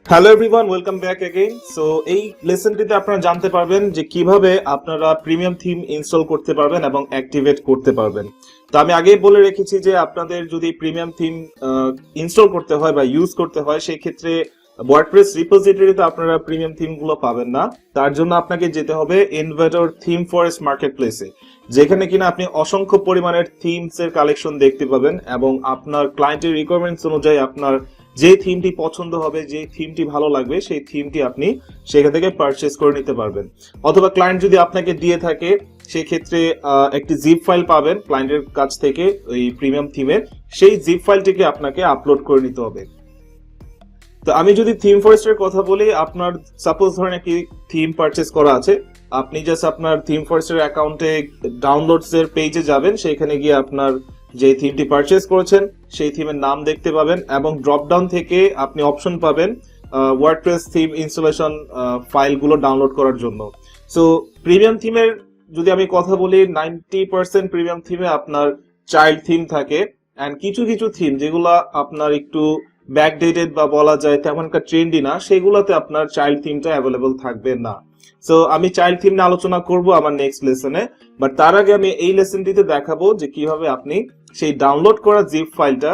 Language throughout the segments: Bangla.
Hello everyone, welcome back again. So এই লেসনটিতে আপনারা জানতে পারবেন যে কিভাবে আপনারা প্রিমিয়াম থিম ইনস্টল করতে পারবেন এবং অ্যাক্টিভেট করতে পারবেন। তো আমি আগেই বলে রেখেছি যে আপনাদের যদি প্রিমিয়াম থিম ইনস্টল করতে হয় বা ইউজ করতে হয় সেই ক্ষেত্রে ওয়ার্ডপ্রেস রিপোজিটরিতে আপনারা প্রিমিয়াম থিম গুলো পাবেন না। তার জন্য আপনাকে যেতে হবে ইনভার্টর থিম ফরেস্ট মার্কেট প্লেসে, যেখানে কিনা আপনি অসংখ্য পরিমাণের থিমস এর কালেকশন দেখতে পাবেন এবং আপনার ক্লায়েন্টের রিকোয়ারমেন্টস অনুযায়ী আপনার যে থিমটি পছন্দ হবে, যে থিমটি ভালো লাগবে, সেই থিমটি আপনি সেখান থেকে পারচেজ করে নিতে পারবেন। অথবা ক্লায়েন্ট যদি আপনাকে দিয়ে থাকে সেই ক্ষেত্রে একটি জিপ ফাইল পাবেন ক্লায়েন্টের কাছ থেকে ওই প্রিমিয়াম থিমের, সেই জিপ ফাইলটিকে আপনাকে আপলোড করে নিতে হবে। তো আমি যদি থিম ফরেস্টের কথা বলি, আপনার সাপোজ ধরেন একটি থিম পারচেজ করা আছে, আপনি জাস্ট আপনার থিম ফরেস্টের অ্যাকাউন্টে ডাউনলোডস এর পেজে যাবেন, সেখানে গিয়ে আপনার যে থিমটি পারচেজ করেছেন সেই থিমের নাম দেখতে পাবেন এবং ড্রপ ডাউন থেকে আপনি অপশন পাবেন ওয়ার্ডপ্রেস থিম ইনস্টলেশন ফাইলগুলো ডাউনলোড করার জন্য। সো প্রিমিয়াম থিমের যদি আমি কথা বলি, 90% প্রিমিয়াম থিমে আপনার চাইল্ড থিম থাকে, এন্ড কিছু কিছু থিম যেগুলো আপনার একটু ব্যাকডেটেড বা বলা যায় তেমন একটা ট্রেন্ডি না, সেগুলোতে আপনার চাইল্ড থিমটা অ্যাভেলেবল থাকবে না। সো আমি চাইল্ড থিম নিয়ে আলোচনা করব আমার নেক্সট লেসনে, বাট তার আগে আমি এই লেসনটিতে দেখাবো যে কিভাবে আপনি সেই ডাউনলোড করা জিপ ফাইলটা,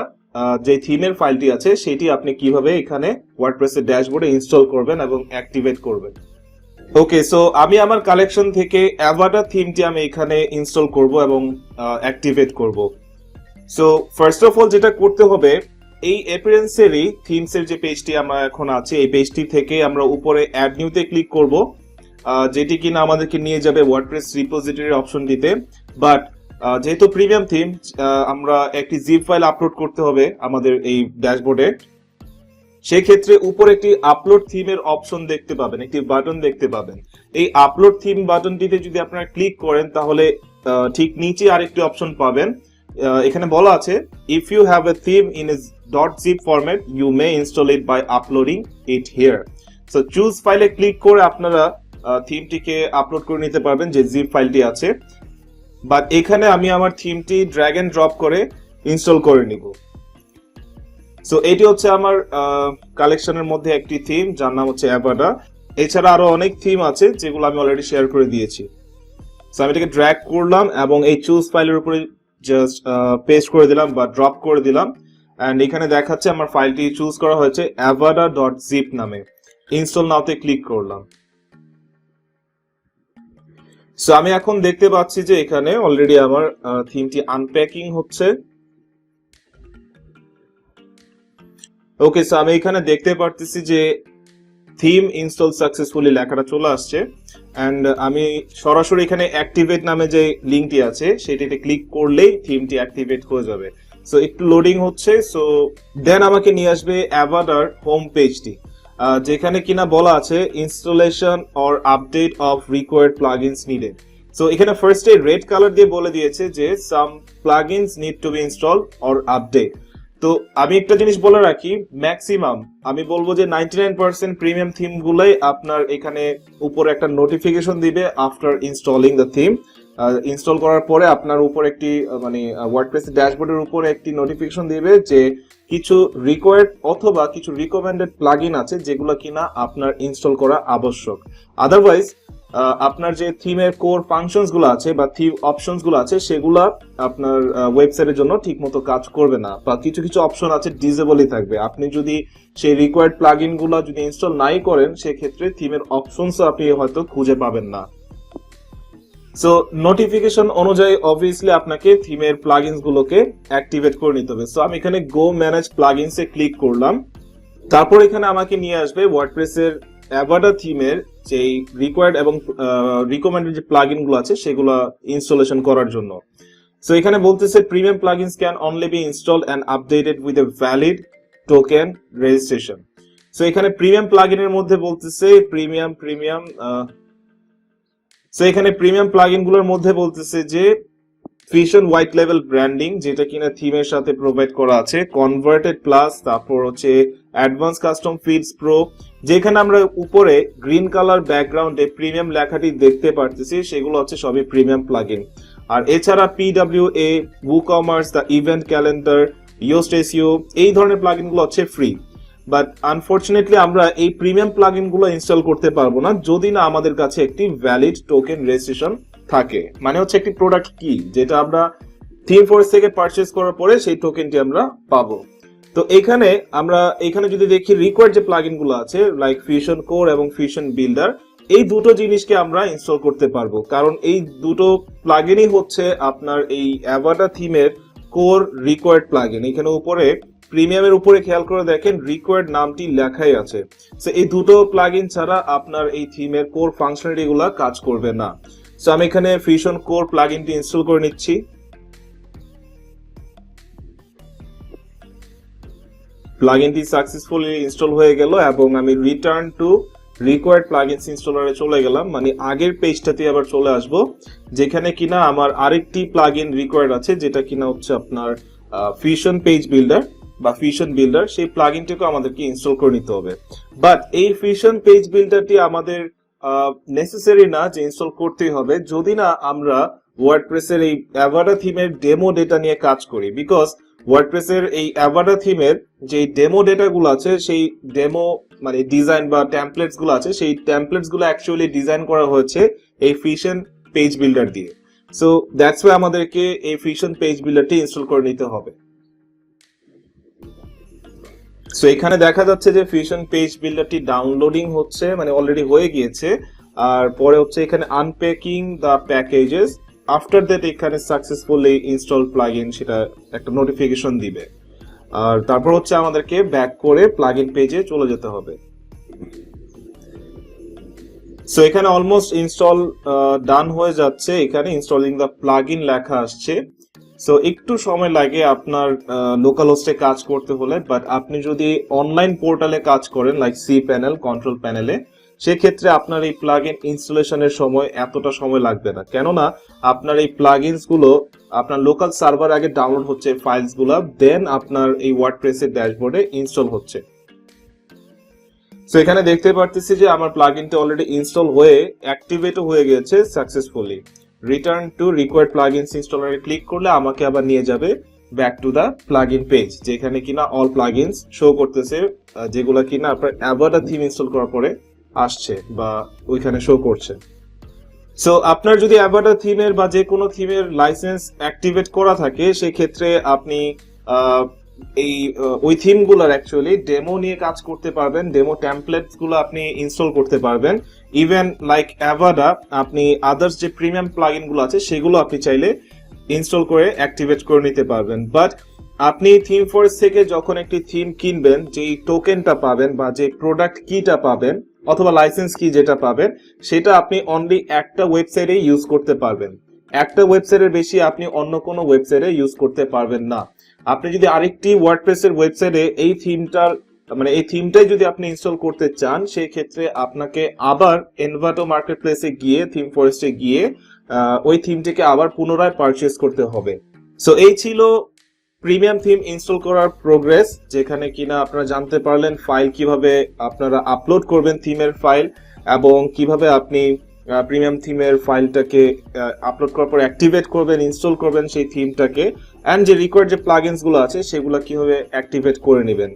যে থিমের ফাইলটি আছে সেটি আপনি কিভাবে এখানে ওয়ার্ডপ্রেসের ড্যাশবোর্ডে ইনস্টল করবেন এবং অ্যাক্টিভেট করবেন। ওকে, সো আমি আমার কালেকশন থেকে অ্যাভাটা থিমটি আমি এখানে ইনস্টল করব এবং অ্যাক্টিভেট করব। সো ফার্স্ট অফ অল যেটা করতে হবে, এই অ্যাপিয়ারেন্সেরই থিমসের যে পেজটি আমরা এখন আছে এই পেজটি থেকে আমরা উপরে অ্যাড নিউতে ক্লিক করব, যেটি কিনা আমাদেরকে নিয়ে যাবে ওয়ার্ডপ্রেস রিপোজিটরির অপশনটিতে। বাট যেহেতু প্রিমিয়াম থিম, আমরা একটি জিপ ফাইল আপলোড করতে হবে আমাদের এই ড্যাশবোর্ডে। সেই ক্ষেত্রে উপরে একটি আপলোড থিমের অপশন দেখতে পাবেন, একটি বাটন দেখতে পাবেন। এই আপলোড থিম বাটনটিতে যদি আপনারা ক্লিক করেন তাহলে ঠিক নিচে আরেকটি অপশন পাবেন। এখানে বলা আছে if you have a theme in a .zip format you may install it by uploading it here. So choose ফাইলে ক্লিক করে আপনারা থিমটিকে আপলোড করে নিতে পারবেন যে জিপ ফাইলটি আছে। বাট এখানে আমি আমার থিমটি ড্র্যাগ এন্ড ড্রপ করে ইনস্টল করে নিব। সো এটি হচ্ছে আমার কালেকশনের মধ্যে একটি থিম যার নাম হচ্ছে অ্যাভাটা। এছাড়া আরো অনেক থিম আছে যেগুলো আমি অলরেডি শেয়ার করে দিয়েছি। সো আমি এটাকে ড্র্যাগ করলাম এবং এই চুজ ফাইলের উপরে জাস্ট পেস্ট করে দিলাম বা ড্রপ করে দিলাম, এন্ড এখানে দেখাচ্ছে আমার ফাইলটি চুজ করা হয়েছে avada.zip নামে। ইনস্টল নাওতে ক্লিক করলাম। সো আমি এখন দেখতে পাচ্ছি যে এখানে অলরেডি আমার থিমটি আনপ্যাকিং হচ্ছে। ওকে, সো আমি এখানে দেখতে পারতেছি যে থিম ইনস্টল সাকসেসফুলি লেখাটা চলে আসছে, এন্ড আমি সরাসরি এখানে অ্যাক্টিভেট নামে যে লিঙ্কটি আছে সেটিতে ক্লিক করলেই থিমটি অ্যাক্টিভেট হয়ে যাবে। সো একটু লোডিং হচ্ছে। সো দেন আমাকে নিয়ে আসবে অ্যাভাডার হোম পেজটি, যেখানে কিনা বলা আছে installation or update of required plugins needed. So এখানে ফার্স্টে রেড কালার দিয়ে বলে দিয়েছে যে some plugins need to be install or update. তো আমি একটা জিনিস বলে রাখি, ম্যাক্সিমাম আমি বলবো যে 99% প্রিমিয়াম থিম গুলাই আপনার এখানে উপরে একটা নোটিফিকেশন দিবে after installing the theme. Install করার পরে আপনার উপর একটি মানে ওয়ার্ডপ্রেস ড্যাশবোর্ডের উপরে একটি নোটিফিকেশন দিবে যে কিছু রিকোয়ার্ড অথবা কিছু রিকমেন্ডেড প্লাগইন আছে যেগুলো কিনা আপনার ইনস্টল করা আবশ্যক। আদারওয়াইজ আপনার যে থিমের কোর ফাংশনস গুলো আছে বা থিম অপশনস গুলো আছে সেগুলা আপনার ওয়েবসাইটের জন্য ঠিকমতো কাজ করবে না, বা কিছু কিছু অপশন আছে ডিসেবলই থাকবে। আপনি যদি সেই রিকোয়ার্ড প্লাগইন গুলো যদি ইনস্টল নাই করেন সেক্ষেত্রে থিমের অপশনস আপনি হয়তো খুঁজে পাবেন না। সো নোটিফিকেশন অনুযায়ী অবভিয়াসলি আপনাকে থিমের প্লাগইনস গুলোকে অ্যাক্টিভেট করে নিতে হবে। সো আমি এখানে গো ম্যানেজ প্লাগইনস এ ক্লিক করলাম। তারপর এখানে আমাকে নিয়ে আসবে ওয়ার্ডপ্রেসের অ্যাভাডা থিমের যে রিকোয়ার্ড এবং রিকমেন্ডেড যে প্লাগইন গুলো আছে সেগুলো ইনস্টলেশন করার জন্য। সো এখানে বলতেছে premium plugins can only be installed and updated with a valid token registration. So এখানে প্রিমিয়াম প্লাগইনের মধ্যে বলতেছে সো এখানে প্রিমিয়াম প্লাগইন গুলোর মধ্যে বলতেছে যে ফিশন হোয়াইট লেভেল ব্র্যান্ডিং, যেটা কিনা থিমের সাথে প্রোভাইড করা আছে, কনভার্টেড প্লাস, তারপর হচ্ছে অ্যাডভান্স কাস্টম ফিডস প্রো, যেখানে আমরা উপরে গ্রিন কালার ব্যাকগ্রাউন্ডে প্রিমিয়াম লেখাটি দেখতে পারতেছি সেগুলো হচ্ছে সবই প্রিমিয়াম প্লাগইন। আর এছাড়া PWA, WooCommerce, the event calendar, Yoast SEO এই ধরনের প্লাগইন গুলো হচ্ছে ফ্রি। বাট আনফরচুনেটলি আমরা এই প্রিমিয়াম প্লাগইন গুলো ইনস্টল করতে পারবো না যদি না আমাদের কাছে একটি ভ্যালিড টোকেন রেজিস্ট্রেশন থাকে। মানে হচ্ছে একটি প্রোডাক্ট কি, যেটা আমরা থিম ফরেস্ট থেকে পারচেজ করার পরে সেই টোকেনটি আমরা পাবো। তো এখানে যদি দেখি রিকোয়ার্ড যে প্লাগইন গুলো আছে লাইক ফিউশন কোর এবং ফিউশন বিল্ডার, এই দুটো জিনিসকে আমরা ইনস্টল করতে পারবো, কারণ এই দুটো প্লাগইনই হচ্ছে আপনার এই অ্যাভাটা থিমের কোর রিকোয়ার্ড প্লাগইন। এখানে উপরে প্রিমিয়ামের উপরে খেয়াল করে দেখেন রিকোয়ার্ড নামটি লেখাই আছে। সো এই দুটো প্লাগইন ছাড়া আপনার এই থিমের কোর ফাংশনালিটি গুলা কাজ করবে না। সো আমি এখানে ফিউশন কোর প্লাগইনটি ইনস্টল করে নিচ্ছি। প্লাগইনটি সাকসেসফুলি ইনস্টল হয়ে গেল এবং আমি রিটার্ন টু রিকোয়ার্ড প্লাগইনস ইনস্টলারে চলে গেলাম, মানে আগের পেজটাতে আবার চলে আসব যেখানে কিনা আমার আরেকটি প্লাগইন রিকোয়ার্ড আছে, যেটা কিনা হচ্ছে আপনার ফিউশন পেজ বিল্ডার বা ফিউশন বিল্ডার। সেই প্লাগইনটাকে আমাদেরকে ইনস্টল করে নিতে হবে। বাট এই ফিউশন পেজ বিল্ডারটি আমাদের নেসেসারি না যে ইনস্টল করতেই হবে যদি না আমরা ওয়ার্ডপ্রেসের এই অ্যাভাটা থিমের ডেমো ডেটা নিয়ে কাজ করি। বিকজ ওয়ার্ডপ্রেসের এই অ্যাভাটা থিমের যে ডেমো ডেটা গুলো আছে, সেই ডেমো মানে ডিজাইন বা টেমপ্লেটস গুলো আছে, সেই টেমপ্লেটস গুলো অ্যাকচুয়ালি ডিজাইন করা হয়েছে এই ফিউশন পেজ বিল্ডার দিয়ে। সো দ্যাটস ওয়াই আমাদেরকে এই ফিউশন পেজ বিল্ডারটি ইনস্টল করে নিতে হবে। সো এখানে দেখা যাচ্ছে যে ফিউশন পেজ বিল্ডারটি ডাউনলোডিং হচ্ছে, মানে অলরেডি হয়ে গিয়েছে। আর পরে হচ্ছে এখানে unpacking the packages, after that এখানে সাকসেসফুলি ইনস্টল প্লাগইন সেটা একটা নোটিফিকেশন দিবে। আর তারপর হচ্ছে আমাদেরকে ব্যাক করে প্লাগইন পেজে চলে যেতে হবে। সো এখানে অলমোস্ট ইনস্টল ডান হয়ে যাচ্ছে, এখানে ইনস্টলিং দ্য প্লাগইন লেখা আসছে। সো একটু সময় লাগে আপনার লোকাল হোস্টে কাজ করতে হলে, বাট আপনি যদি অনলাইন পোর্টালে কাজ করেন লাইক সি প্যানেল, কন্ট্রোল প্যানেলে, সেক্ষেত্রে আপনার এই প্লাগইন ইনস্টলেশনের সময় এতটা সময় লাগবে না, কেননা আপনার এই প্লাগইনস গুলো আপনার লোকাল সার্ভার আগে ডাউনলোড হচ্ছে ফাইলস গুলা, দেন আপনার এই ওয়ার্ডপ্রেসের ড্যাশবোর্ডে ইনস্টল হচ্ছে। সো এখানে দেখতে পারতেছি যে আমার প্লাগইনটা অলরেডি ইনস্টল হয়ে অ্যাক্টিভেটও হয়ে গেছে successfully. Return to required plugins ইনস্টলারে ক্লিক করলে আমাকে আবার নিয়ে যাবে back to the plugin page, যেখানে কিনা অল প্লাগইনস শো করতেছে, যেগুলো কিনা আপনার অ্যাভাটা থিম ইনস্টল করার পরে আসছে বা ওইখানে শো করছে। সো আপনার যদি অ্যাভাটা থিমের বা যে কোনো থিমের লাইসেন্স অ্যাক্টিভেট করা থাকে, সেক্ষেত্রে আপনি ওই থিম গুলার অ্যাকচুয়ালি ডেমো নিয়ে কাজ করতে পারবেন, ডেমো টেমপ্লেটস গুলো আপনি ইনস্টল করতে পারবেন। ইভেন লাইক অ্যাভাটা আপনি আদার্স যে প্রিমিয়াম প্লাগইন গুলো আছে সেগুলো আপনি চাইলে ইনস্টল করে অ্যাক্টিভেট করে নিতে পারবেন। বাট আপনি থিম ফরেস্ট থেকে যখন একটি থিম কিনবেন, যেই টোকেনটা পাবেন বা যে প্রোডাক্ট কিটা পাবেন অথবা লাইসেন্স কি যেটা পাবেন, সেটা আপনি অনলি একটা ওয়েবসাইটে ইউজ করতে পারবেন। একটা ওয়েবসাইটের বেশি আপনি অন্য কোনো ওয়েবসাইটে ইউজ করতে পারবেন না। আপনি যদি আরেকটি ওয়ার্ডপ্রেসের ওয়েবসাইটে এই থিমটাই যদি আপনি ইনস্টল করতে চান, সেই ক্ষেত্রে আপনাকে আবার এনভাটো মার্কেটপ্লেসে গিয়ে থিম ফরেস্টে গিয়ে ওই থিমটিকে আবার পুনরায় পারচেজ করতে হবে। সো এই ছিল প্রিমিয়াম থিম ইনস্টল করার প্রোগ্রেস, যেখানে কিনা আপনারা জানতে পারলেন ফাইল কিভাবে আপনারা আপলোড করবেন থিমের ফাইল, এবং কিভাবে আপনি প্রিমিয়াম থিমের ফাইলটাকে আপলোড করার পর অ্যাক্টিভেট করবেন, ইনস্টল করবেন সেই থিমটাকে, এন্ড যে রিকোয়ার্ড যে প্লাগইনস গুলো আছে সেগুলো কিভাবে অ্যাক্টিভেট করে নেবেন।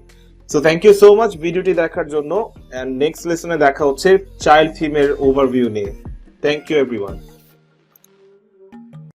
So thank you so much ভিডিওটি দেখার জন্য, এন্ড নেক্সট লেসনে দেখা হচ্ছে চাইল্ড থিমের ওভারভিউ নিয়ে। Thank you everyone.